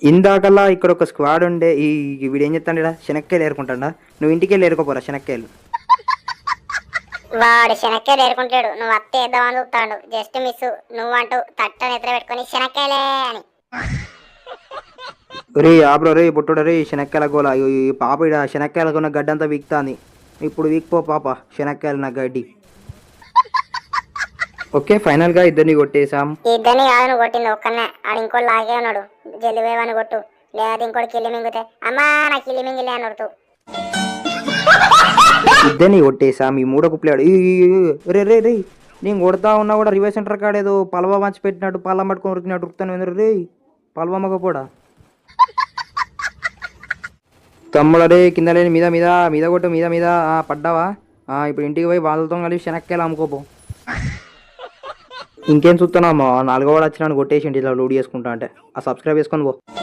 ఇందాకల్లా ఇక్కడ ఒక స్క్వాడ్ ఉండే వీడు ఏం చెప్తాడు, శనక్కాయలు ఏరుకుంటాడా? నువ్వు ఇంటికి వెళ్ళి ఏరుకోపోరా శనక్కాయలు. వాడు శనక్కాయలు ఏరుకుంటాడు, నువ్వు అత్త వేద్దామని చూస్తాడు. జస్ట్ మిస్ నువ్వంటూ తట్టని ఎదురు పెట్టుకుని శనక్కాయలే అని. రే ఆబ్రో రే బుట్టుడ రే శనక్కాయల గోల. ఈ పాప ఇడ శనక్కాయలకు ఉన్న గడ్డంతా వీక్తాంది. ఇప్పుడు వీక్పో పాప శనక్కాయలు నా గడ్డి. ఓకే ఫైనల్ గా ఇద్దరిని కొట్టేసాం. ఇద్దరిని కాదు నువ్వు కొట్టింది ఒక్కనే. ఆడు ఇంకోటి లాగే ఉన్నాడు, జల్లివేవని కొట్టు, లేదా ఇంకోటి కిల్లి మింగితే అమ్మా నా కిల్లి మింగిలే అని కొడుతూ. ఇద్దరిని కొట్టేసాం. ఈ మూడో కుప్లేడు. రే రే రే నేను కొడతా ఉన్నా కూడా రివర్స్ సెంటర్ కాడేదో పలవ మంచి పెట్టినట్టు పళ్ళం పట్టుకొని ఉరికినట్టు ఉరుకుతాను. రే పలవ మగపోడా తమ్ముడ రే కింద లేని మీద మీద మీద కొట్టు మీద మీద పడ్డావా? ఇప్పుడు ఇంటికి పోయి వాళ్ళతో కలిసి శనక్కాయలు అమ్ముకోపో. ఇంకేం చూస్తున్నామా, 4వ వాడు వచ్చినాను కొట్టేసి ఇలా లోడ్ చేసుకుంటా అంటే. సబ్స్క్రైబ్ చేసుకొని పో.